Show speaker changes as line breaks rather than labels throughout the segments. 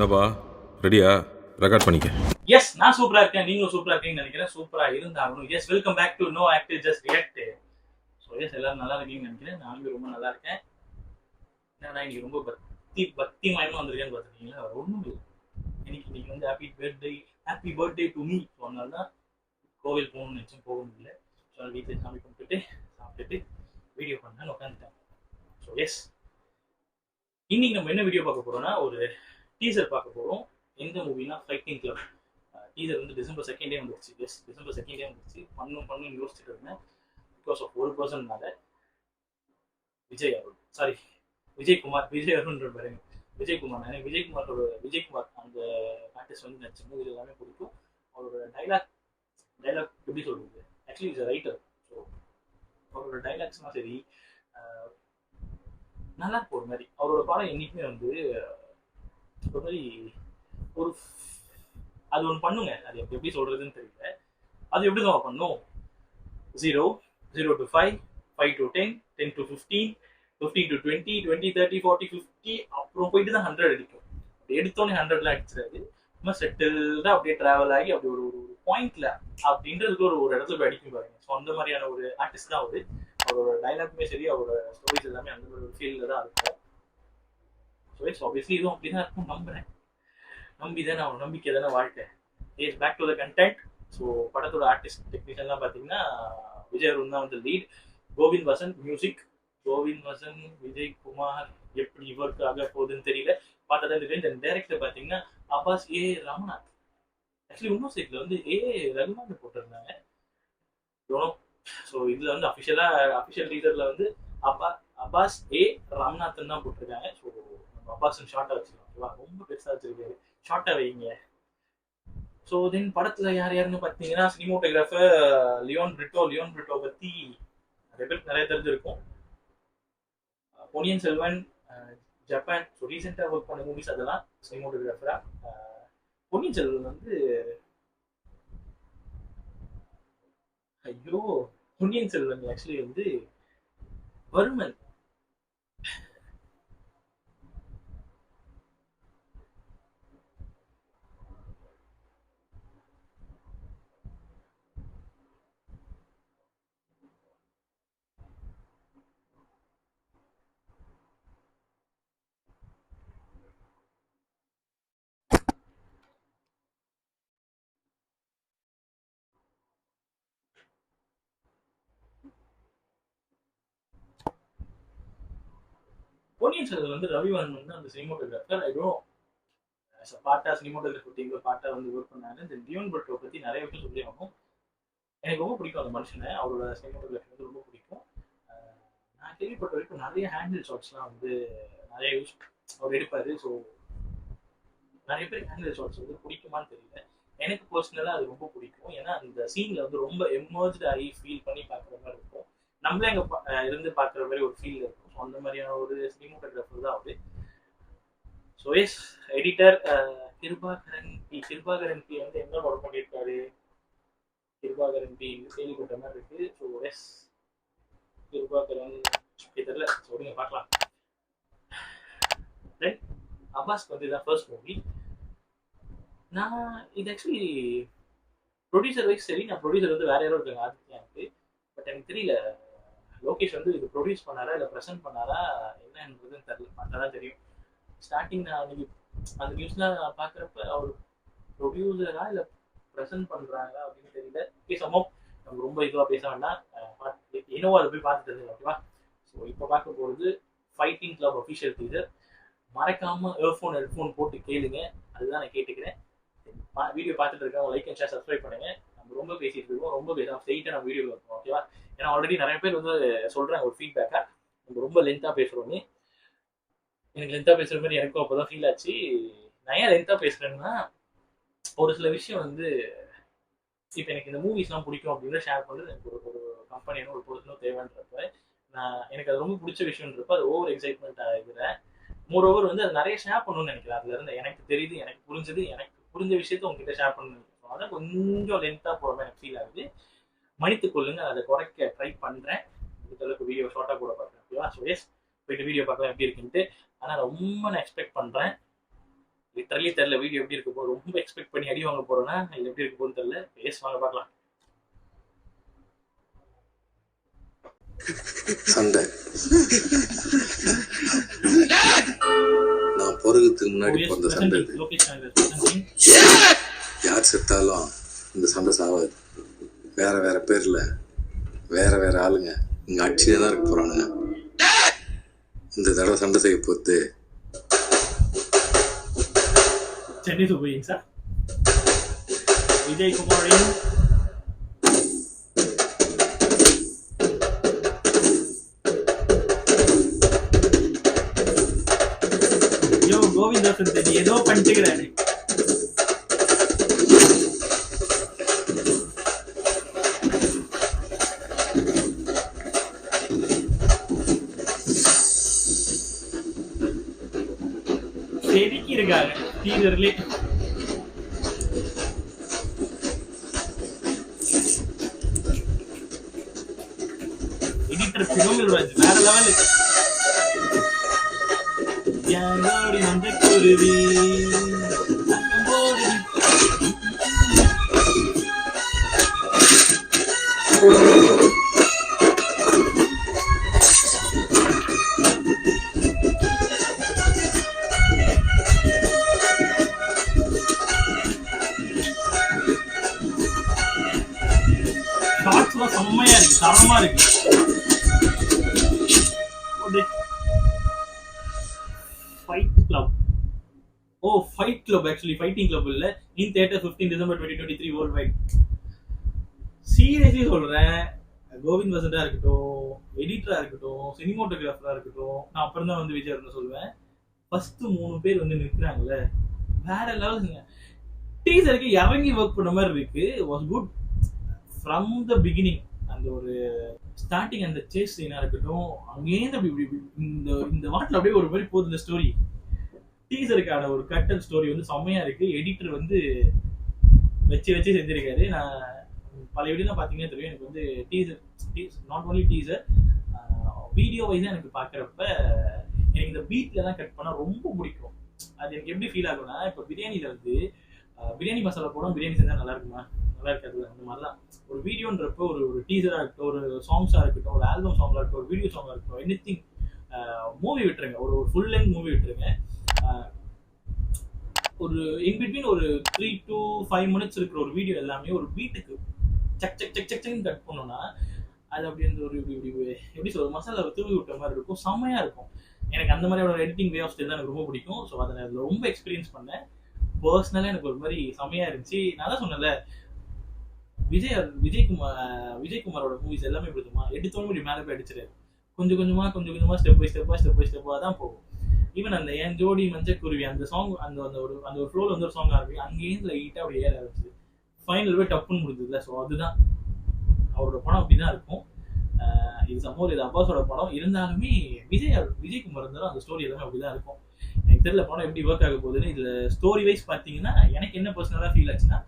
என்னப்பா ரெடியா? ரெக்கார்ட் பண்ணிக்க.
எஸ், நான் சூப்பரா இருக்கேன். நீங்களும் சூப்பரா இருக்கீங்கன்னு நினைக்கிறேன். சூப்பரா இருந்தாலும் yes, welcome back to no active just react. So yes, எல்லாரும் நல்லா இருக்கீங்கன்னு நினைக்கிறேன். நானும் ரொம்ப நல்லா இருக்கேன். என்னடா இன்னைக்கு ரொம்ப பக்தி மயமா வந்திருக்கேன்னு பார்த்துருக்கீங்களா? ஒன்றும் இல்லை. இன்னைக்கு வந்து happy birthday to me. So அதனால தான் கோவில் போகணும்னு நினச்சும் போக முடியல. ஸோ வீட்டில் சாமி கும்பிட்டுட்டு சாப்பிட்டுட்டு வீடியோ பண்ணான்னு உட்காந்துட்டேன். ஸோ எஸ், இன்னைக்கு நம்ம என்ன வீடியோ பார்க்க போறோம்னா, ஒரு டீசர் பார்க்க போறோம். எந்த மூவினா ஃபைட்டிங் கிளப். டீசர் வந்து டிசம்பர் 2 வந்துருச்சு. எஸ், டிசம்பர் 2 வந்துருச்சு. பண்ணுன்னு யோசிச்சுட்டு இருந்தேன். பிகாஸ் ஆஃப் ஒரு பர்சன்னால விஜய் அருண், சாரி விஜய் அருண்ன்ற பாருங்க, விஜயகுமார். எனக்கு விஜயகுமார் அந்த ஆர்டிஸ்ட் வந்து நடிச்ச மூவிஸ் எல்லாமே பிடிக்கும். அவரோட டைலாக் எப்படி சொல்றது, ஆக்சுவலி இஸ் ரைட்டர். ஸோ அவரோட டைலாக்ஸ்லாம் சரி நல்லா இருக்கும். ஒரு மாதிரி அவரோட படம் என்னைக்குமே வந்து ஒரு மாதிரி ஒரு அது ஒன்று பண்ணுங்க. அது எப்படி சொல்றதுன்னு தெரியல. அது எப்படி நம்ம பண்ணும்? 0 to 5, 5 to 10, 10 to 15, 15 to 20, 20, 30, 40, 50, அப்புறம் போயிட்டு தான் 100 அடிக்கும். எடுத்தோடனே 100லாம் அடிச்சிடாது. சும்மா செட்டில்டா அப்படியே டிராவல் ஆகி அப்படி ஒரு பாயிண்ட்ல அப்படின்றதுக்கு ஒரு இடத்துல போய் அடிக்கும் பாருங்க. ஸோ அந்த மாதிரியான ஒரு ஆர்டிஸ்ட் தான் அவரு. அவரோட டைலாக்குமே சரி, அவரோட ஸ்டோரிஸ் எல்லாமே அந்த ஒரு ஃபீல்ட்ல தான் இருக்கும். ஸோ ஆப்வியஸ்லி இதுவும் அப்படிதான் இருக்கும் நம்புறேன். நம்பிக்கை தானே வாழ்க்கை. Is back to the content. So படத்தோட ஆர்டிஸ்ட் டெக்னீஷியன்லாம் பார்த்தீங்கன்னா விஜய் அருண் தான் வந்து லீட். கோவிந்த் வசந்த் மியூசிக். கோவிந்த் வசந்த், விஜயகுமார் எப்படி ஒர்க் ஆக போகுதுன்னு தெரியல. பார்த்தா தெரியும். இந்த டைரக்டர் பார்த்தீங்கன்னா அப்பாஸ் ஏ ரமநாத். ஆக்சுவலி இன்னும் சைட்ல வந்து ஏ ரகுமான் போட்டிருந்தாங்க. ஸோ இதுல வந்து அஃபிஷியல் டீசர்ல வந்து அப்பாஸ் ஏ ராம்நாத்ன்னு தான் போட்டிருக்காங்க. ஸோ நம்ம அப்பாஸ் ஷார்ட்டா வச்சுக்கலாம். ரொம்ப பெருசா வச்சிருக்காரு, ஷார்ட்டா வைங்க. ஸோ தென் படத்துல யார் யாருன்னு பார்த்தீங்கன்னா, சினிமோட்டோகிராஃபர் லியோன் பிரிட்டோ பத்தி நிறைய பேருக்கு நிறைய தெரிஞ்சிருக்கும். பொன்னியின் செல்வன், ஜப்பான், ஸோ ரீசெண்டாக ஒர்க் பண்ண மூவிஸ் அதெல்லாம் சினிமோட்டோகிராஃபரா. பொன்னியின் செல்வன் வந்து பொன்னியின் செல்வன் ஆக்சுவலி வந்து வர்மன். பொன்னியின் செல்வன் வந்து ரவிவர்மன் வந்து அந்த சினிமோட்டோகிராஃபர். பாட்டா சினிமோட்டோகிராஃபர் டீம்ல பாட்டா வந்து ஒர்க் பண்ணாரு. இந்த லியோன் பிரிட்டோ பத்தி நிறைய விஷயம் சொல்லி ஆகணும். எனக்கு ரொம்ப பிடிக்கும் அந்த மனுஷனை. அவரோட சினிமோட்டோகிராஃபி வந்து ரொம்ப பிடிக்கும். நான் கேள்விப்பட்ட வரைக்கும் நிறைய ஹேண்டில் ஷாட்ஸ்லாம் வந்து நிறைய யூஸ் அவர் எடுப்பாரு. ஸோ நிறைய பேர் ஹேண்டில் ஷாட்ஸ் வந்து பிடிக்குமான்னு தெரியல. எனக்கு பர்சனலாக அது ரொம்ப பிடிக்கும். ஏன்னா அந்த சீன்ல வந்து ரொம்ப எமர்ஜ்ட் ஆகி ஃபீல் பண்ணி பார்க்குற மாதிரி இருக்கும். நம்மளே அங்கே இருந்து பார்க்குற மாதிரி ஒரு ஃபீல் இருக்கும். ஸோ அந்த மாதிரியான ஒரு சினிமோட்டோகிராஃபர் தான் அவரு. So yes, editor Kirubakaran P வந்து என்ன ஒர்க் பண்ணியிருக்காரு? கிருபாகரன் பி கேள்விப்பட்ட மாதிரி இருக்கு. ஸோ எஸ், கிருபாகரன் தெரியல. சொல்லுங்க பார்க்கலாம். தென் அப்பாஸ்க்கு வந்து இதான் ஃபர்ஸ்ட் மூவி. நான் இது ஆக்சுவலி ப்ரொடியூசர் வைஸ் சரி, நான் ப்ரொடியூசர் வந்து வேற யாரோ இருக்காங்க ஆதித்யாவுக்கு. பட் எனக்கு தெரியல லோகேஷ் வந்து இது ப்ரொடியூஸ் பண்ணாரா இல்லை ப்ரெசென்ட் பண்ணாரா என்னன்றதுன்னு தெரியல. பார்த்தா தெரியும். ஸ்டார்டிங் நான் அன்னைக்கு அந்த நியூஸ்லாம் நான் பார்க்குறப்ப அவர் ப்ரொடியூசரா இல்லை ப்ரெசென்ட் பண்ணுறாங்களா அப்படின்னு தெரியல. சமம் நம்ம ரொம்ப இதுவாக பேச வேண்டாம். என்னவோ அதை போய் பார்த்து தெரிஞ்சு ஓகேவா. ஸோ இப்போ பார்க்க போகிறது ஃபைட்டிங் கிளப் அஃபிஷியல் டீசர். மறக்காம ஹெட்ஃபோன் போட்டு கேளுங்க. அதுதான் நான் கேட்டுக்கிறேன். வீடியோ பார்த்துட்டு இருக்கவங்க லைக் அண்ட் ஷேர் சப்ஸ்கிரைப் பண்ணுங்க. நம்ம ரொம்ப பேசிட்டு இருக்கோம், ரொம்ப பேசாம ஸ்ட்ரெயிட்டாக நம்ம வீடியோ பார்ப்போம் ஓகேவா. ஏன்னா ஆல்ரெடி நிறைய பேர் வந்து சொல்றாங்க ஒரு ஃபீட்பேக்கா, நம்ம ரொம்ப லென்த்தாக பேசுறோன்னு. எனக்கு லென்த்தாக பேசுற மாதிரி எனக்கும் அப்போதான் ஃபீல் ஆச்சு. நான் ஏன் லென்த்தாக பேசுறேன்னா, ஒரு சில விஷயம் வந்து இப்போ எனக்கு இந்த மூவிஸ்லாம் பிடிக்கும் அப்படின்னு ஷேர் பண்ணுறது எனக்கு ஒரு கம்பெனியான ஒரு பொருத்தனும் தேவைன்றப்ப எனக்கு அது ரொம்ப பிடிச்ச விஷயம்ன்றப்ப அது ஓவர் எக்ஸைட்மெண்ட் ஆகுறேன். மோரோவர் வந்து அது நிறைய ஷேர் பண்ணணும்னு நினைக்கிறேன். அதுல இருந்து எனக்கு தெரியுது, எனக்கு புரிஞ்ச விஷயத்த உங்ககிட்ட ஷேர் பண்ணணும்னு நினைக்கிறேன். அதான் கொஞ்சம் லென்த்தாக போகிற எனக்கு ஃபீல் ஆகுது. மன்னித்துக் கொள்ளுங்க, அதை குறைக்க ட்ரை பண்ணுறேன். இந்த அளவுக்கு வீடியோ ஷார்ட்டாக கூட பார்க்குறேன் ஓகேவா. ஸோ எஸ், போயிட்டு வீடியோ பார்க்கலாம் எப்படி இருக்குன்ட்டு. ஆனால் ரொம்ப நான் எக்ஸ்பெக்ட் பண்ணுறேன். லிட்டரலி தெரியல வீடியோ எப்படி இருக்க போகுது. ரொம்ப எக்ஸ்பெக்ட் பண்ணி அடி வாங்க போறோம்னா இது எப்படி இருக்க போகுதுன்னு தெரியல. பேஸ் வாங்க பார்க்கலாம்.
சண்டை நான் பிறகுக்கு முன்னாடி பிறந்த சண்டை இது. யார் செத்தாலும் இந்த சண்டை சாவாது. வேற வேற பேர்ல வேற வேற ஆளுங்க இங்க அடிச்சுட்டே தான் இருக்க போறானுங்க. இந்த தடவை சண்டை செய்ய போது
சென்னை சூப்பர் கிங்ஸா விஜய் குமாரின் கோவிந்தன் தெரியும் ஏதோ பண்ணிட்டுக்கிறாரு. செதுக்கி இருக்காங்க டீசர்லே. எடிட்டர் பிரோமில்ராஜ் வேற லெவல். யாரோடி வந்த குருவி ஷார்ட்ஸ்லாம் செம்மையா இருக்கு, தரமா இருக்கு. Fight club. Oh fight club actually fighting club இல்ல. In theatre 15 December 2023 world wide. Seriously சொல்றேன், கோவிந்த் வசந்தா இருக்கட்டும், எடிட்டரா இருக்கட்டும், சினிமோட்டோகிராஃபரா இருக்கட்டும், நான் அப்புறம் தான் வந்து விஜய் இருந்து சொல்லுவேன். ஃபர்ஸ்ட் 3 பேர் வந்து நிற்கிறாங்கல்ல வேற லெவலுங்க. டீசருக்கு இறங்கி ஒர்க் பண்ண மாதிரி இருக்கு. Was good from the beginning. அந்த ஒரு ஸ்டார்டிங் அந்த சேஸ் சீனா இருக்கட்டும், அங்கேருந்து அப்படி இந்த வாட்டில் அப்படியே ஒரு மாதிரி போகுது இந்த ஸ்டோரி. டீசருக்கான ஒரு கட்டல் ஸ்டோரி வந்து செம்மையா இருக்கு. எடிட்டர் வந்து வச்சு செஞ்சிருக்காரு. நான் பல வீடியோ பார்த்தீங்கன்னா தெரியும், எனக்கு வந்து teaser not only teaser video வைஸாக எனக்கு பார்க்குறப்ப எனக்கு இந்த பீட்ல தான் கட் பண்ணால் ரொம்ப பிடிக்கும். அது எனக்கு எப்படி ஃபீல் ஆகும்னா, இப்போ பிரியாணியில் வந்து பிரியாணி மசாலா போடும் பிரியாணி செஞ்சால் நல்லா இருக்குமா, நல்லா இருக்காது. அந்த மாதிரி தான் ஒரு வீடியோன்றப்போ ஒரு டீசராக இருக்கட்டும், ஒரு சாங்ஸாக இருக்கட்டும், ஒரு ஆல்பம் சாங்காக இருக்கட்டும், ஒரு வீடியோ சாங்காக இருக்கட்டும், எனிதிங் மூவி விட்டுருங்க, ஒரு ஃபுல் லென்த் மூவி விட்டுருங்க. ஒரு இன்பிட்வீன் ஒரு 3 to 5 minutes இருக்கிற ஒரு வீடியோ எல்லாமே ஒரு பீட்டுக்கு சக் சக் சக் சக் சக்னு கட் பண்ணோம்னா அது அப்படி அந்த ஒரு எப்படி சொல்ற மசாலா தூவி விட்ட மாதிரி இருக்கும், செம்மையா இருக்கும். எனக்கு அந்த மாதிரியோட எடிட்டிங் வே ஆஃப் ஸ்டைல் தான் எனக்கு ரொம்ப பிடிக்கும். ஸோ அதை நான் ரொம்ப எக்ஸ்பீரியன்ஸ் பண்ணேன். பர்சனலாக எனக்கு ஒரு மாதிரி செம்மையா இருந்துச்சு. நான் தான் சொன்னேன்ல, விஜயகுமாரோட மூவிஸ் எல்லாமே பிடிக்குமா, எடுத்தோன்னு இப்படி மேலே போய் அடிச்சிடாரு. கொஞ்சம் கொஞ்சமா ஸ்டெப் பை ஸ்டெப்பாக தான் போகும். ஈவன் அந்த என் ஜோடி மஞ்சக்குருவி அந்த சாங் அந்த ஒரு ஃப்ளோவில் வந்து ஒரு சாங் ஆரம்பிக்கும், அங்கேருந்து லைட்டாக அப்படி ஏற ஆரம்பிச்சு ஃபைனல் போய் டப்புன்னு முடிஞ்சதுல. ஸோ அதுதான் அவரோட படம் அப்படிதான் இருக்கும். இது சமூக இது அப்பாஸோட படம் இருந்தாலுமே விஜயகுமார் இருந்தாலும் அந்த ஸ்டோரி எல்லாமே அப்படிதான் இருக்கும். எனக்கு தெரியல படம் எப்படி ஒர்க் ஆக போகுதுன்னு. இதுல ஸ்டோரி வைஸ் பார்த்தீங்கன்னா எனக்கு என்ன பர்சனலாக ஃபீல் ஆச்சுன்னா,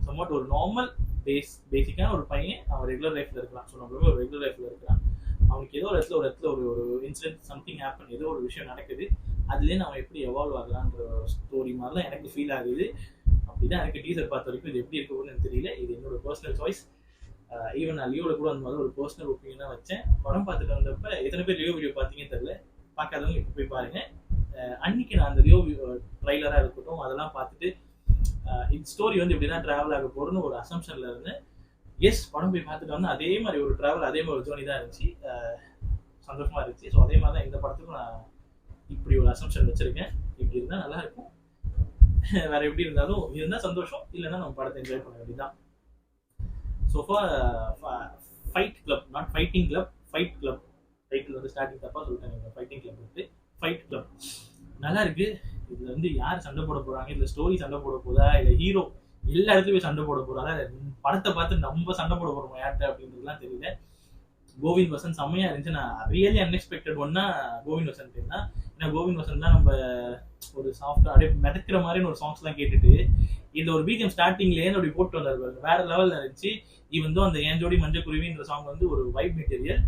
சம்வாட் ஒரு நார்மல் பேசிக்கான ஒரு பையன் அவன் ரெகுலர் லைஃப்ல இருக்கலாம். ஸோ நம்மளுமே ஒரு ரெகுலர் லைஃப்ல இருக்கிறான். அவனுக்கு ஏதோ ஒரு இடத்துல ஒரு இன்சிடென்ட் சம்திங் ஹேப்பன், ஏதோ ஒரு விஷயம் நடக்குது, அதுலேருந்து அவன் எப்படி எவால்வ் ஆகலான்ற ஸ்டோரி மாதிரி தான் எனக்கு ஃபீல் ஆகுது. அப்படிதான் எனக்கு டீசர் பார்த்த வரைக்கும் இது எப்படி இருக்குன்னு எனக்கு தெரியல. இது என்னோட பர்சனல் சாய்ஸ். ஈவன் நான் லியோவில் கூட அந்த மாதிரி ஒரு பர்சனல் ஒப்பீனியனாக வச்சேன். படம் பார்த்துட்டு வந்தப்ப எத்தனை பேர் லியோ வீடியோ பார்த்தீங்கன்னு தெரியல. பார்க்காதவங்க இப்போ போய் பாருங்க. அன்னைக்கு நான் அந்த லியோ ட்ரைலராக இருக்கட்டும் அதெல்லாம் பார்த்துட்டு இந்த ஸ்டோரி வந்து இப்படி தான் ட்ராவல் ஆக போகிறோன்னு ஒரு அசம்ஷனில் இருந்தேன். எஸ், படம் போய் பார்த்துட்டு வந்து அதே மாதிரி ஒரு ட்ராவல், அதே மாதிரி ஒரு ஜோனி தான் இருந்துச்சு. சந்தோஷமாக இருந்துச்சு. ஸோ அதே மாதிரி தான் இந்த படத்துக்கும் நான் இப்படி ஒரு அசம்ஷன் வச்சுருக்கேன். இப்படி இருந்தால் நல்லா இருக்கும். வேற எப்படி இருந்தாலும் இருந்தால் சந்தோஷம், இல்லைன்னா நம்ம படத்தை என்ஜாய் பண்ண வேண்டியதுதான். Sofa fight club, not fighting club, fight club. Title வந்து ஸ்டார்டிங் தப்பாக சொல்லிட்டாங்க. ஃபைட்டிங் கிளப் வந்து ஃபைட் கிளப் நல்லா இருக்கு. இதுல வந்து யார் சண்டை போட போறாங்க, இதுல ஸ்டோரி சண்டை போட போதா, இல்ல ஹீரோ எல்லா இடத்துலயும் சண்டை போட போறாரா, படத்தை பார்த்து நம்ம சண்டை போட போறோம் யார்கிட்ட அப்படின்றதுலாம் தெரியல. கோவிந்த் வசந்த் செம்மையா இருந்துச்சு. நான் ரியலி அன்எக்ஸ்பெக்டட் ஒன்னா கோவிந்த் வசந்த் தான். ஏன்னா கோவிந்த் வசந்த் தான் நம்ம ஒரு சாஃப்டா அப்படியே மிதக்கிற மாதிரி ஒரு சாங்ஸ் எல்லாம் கேட்டுட்டு இந்த ஒரு பிஜிஎம் ஸ்டார்டிங்லேயே அப்படி போட்டு வந்தாரு, வேற லெவல்ல இருந்துச்சு. இவன் அந்த என் ஜோடி மஞ்சக்குருவின்ற சாங் வந்து ஒரு வைப் மெட்டீரியல்.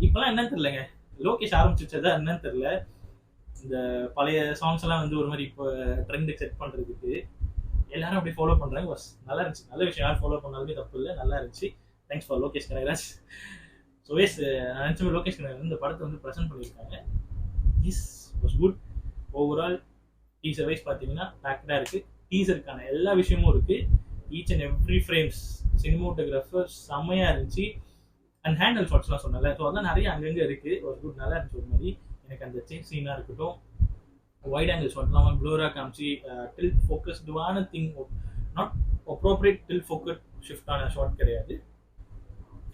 இப்பெல்லாம் என்னன்னு தெரியலங்க, லோகேஷ் ஆரம்பிச்சுச்சதா என்னன்னு தெரியல. இந்த பழைய சாங்ஸ் எல்லாம் வந்து ஒரு மாதிரி இப்போ ட்ரெண்டுக்கு செட் பண்ணுறதுக்கு எல்லாரும் அப்படி ஃபாலோ பண்ணுறாங்க. பஸ் நல்லா இருந்துச்சு, நல்ல விஷயம். யார் ஃபாலோ பண்ணாலுமே தப்பு இல்லை, நல்லா இருந்துச்சு. Thanks for Lokesh Kanagaraj. So yes, நான் நினச்ச லோகேஷ் கனகராஜ் இந்த படத்தை வந்து ப்ரெசென்ட் பண்ணியிருக்காங்க. Is was good. Overall teaser wise பார்த்தீங்கன்னா பேக்டாக இருக்குது. டீசருக்கான எல்லா விஷயமும் இருக்குது. Each and every frames cinematographer செம்மையாக இருந்துச்சு. அண்ட் ஹேண்டல் ஷாட்ஸ்லாம் சொன்னால, ஸோ அதெல்லாம் நிறைய அங்கங்கே இருக்குது. வாஸ் குட், நல்லா இருந்துச்சு. ஒரு மாதிரி எனக்கு அந்த சேஞ்ச் சீனாக இருக்கட்டும், வைட் ஆங்கிள் ஷாட்லாம் ப்ளூராக காமிச்சு டில்ட் ஃபோக்கஸ்டுவான thing, not appropriate tilt focus ஷிஃப்டான ஷாட் கிடையாது.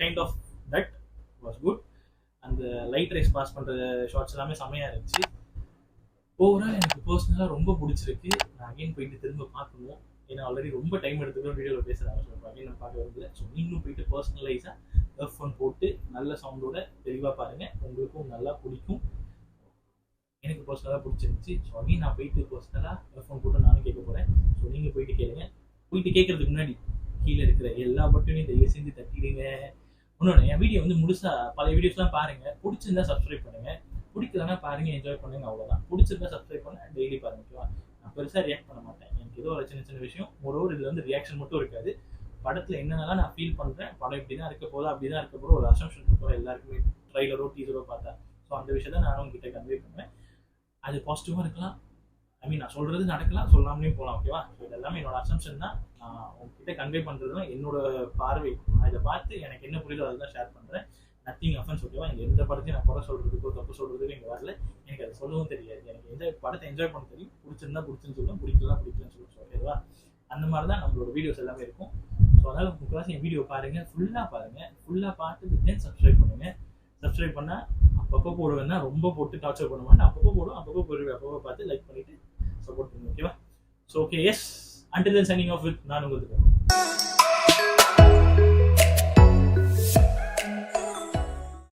Kind of that was good. அந்த லைட் ரைஸ் பாஸ் பண்ணுற ஷார்ட்ஸ் எல்லாமே செம்மையாக இருந்துச்சு. ஓவரால் எனக்கு பர்சனலாக ரொம்ப பிடிச்சிருக்கு. நான் அகைன் போயிட்டு திரும்ப பார்க்கணும். ஏன்னா ஆல்ரெடி ரொம்ப டைம் எடுத்துக்கிறோம் வீடியோவில் பேசுகிறாங்க. ஸோ அகைன் நான் பார்க்க வரல. ஸோ நீங்களும் போயிட்டு பர்சனலைஸாக இயர்ஃபோன் போட்டு நல்ல சவுண்டோட தெளிவாக பாருங்கள். உங்களுக்கும் நல்லா பிடிக்கும். எனக்கு பர்சனலாக பிடிச்சிருந்துச்சு. ஸோ அகைன் நான் போயிட்டு பர்சனலாக இயர்ஃபோன் போட்டு நானும் கேட்க போகிறேன். ஸோ நீங்கள் போயிட்டு கேளுங்க. போயிட்டு கேட்கறதுக்கு முன்னாடி கீழே இருக்கிற எல்லா பட்டனையும் தயவு செஞ்சு தட்டிடுங்க. இன்னொன்று, என் வீடியோ வந்து முழுசாக பழைய வீடியோஸ்லாம் பாருங்கள். பிடிச்சிருந்தா சப்ஸ்கிரைப் பண்ணுங்கள், பிடிக்கலன்னா பாருங்க, என்ஜாய் பண்ணுங்க, அவ்வளோதான். பிடிச்சிருந்தா சப்ஸ்கிரைப் பண்ண டெய்லி பாருங்க, ஓகேவா? நான் பெருசாக ரியாக்ட் பண்ண மாட்டேன். எனக்கு ஏதோ ஒரு சின்ன சின்ன விஷயம். மொரோவர் இதில் வந்து ரியாக்ஷன் மட்டும் இருக்காது. படத்தில் என்னென்னலாம் நான் ஃபீல் பண்ணுறேன், படம் இப்படி தான் இருக்க போதா, அப்படி தான் இருக்க போகிற ஒரு அசம்ஷன் இருக்கும் எல்லாருக்குமே, ட்ரைலரோ டீசரோ பார்த்தா. ஸோ அந்த விஷயத்த நானும் உங்ககிட்ட கன்வே பண்ணுவேன். அது பாசிட்டிவாக இருக்கலாம், ஐ மீன் நான் சொல்கிறது நடக்கலாம், சொல்லாமலேயும் போகலாம், ஓகேவா? ஸோ இது எல்லாமே என்னோட அசம்ஷன் தான். நான் உங்ககிட்ட கன்வே பண்ணுறதுலாம் என்னோட பார்வை. நான் இதை பார்த்து எனக்கு என்ன புரியுதோ அதை தான் ஷேர் பண்ணுறேன். நத்திங் அஃபென்ஸ், ஓகேவா? எனக்கு எந்த படத்தையும் நான் குறை சொல்கிறதுக்கோ தப்பு சொல்கிறதுக்கோ இங்கே வரல. எனக்கு அதை சொல்லவும் தெரியாது. எனக்கு எந்த படத்தை என்ஜாய் பண்ண தெரியும். பிடிச்சிருந்தா பிடிச்சுன்னு சொல்லுவேன், பிடிக்கலாம் பிடிக்கலன்னு சொல்லுவேன், ஓகேவா? அந்த மாதிரி தான் நம்மளோட வீடியோஸ் எல்லாமே இருக்கும். ஸோ அதனால் முக்கால்வாசி என் வீடியோ பாருங்கள், ஃபுல்லாக பாருங்கள். ஃபுல்லாக பார்த்துட்டு சப்ஸ்கிரைப் பண்ணுங்கள். சப்ஸ்கிரைப் பண்ணால் அப்பப்போ போடுவேன்னா ரொம்ப போட்டு டார்ச்சர் பண்ண மாட்டேன். அப்பப்போ போடுவோம், அப்பப்போ போடுவேன். அப்பப்போ பார்த்து லைக் பண்ணிவிட்டு சப்போர்ட் பண்ணுங்க, ஓகேவா? So okay, yes, until then signing off with நான் உங்களுக்கு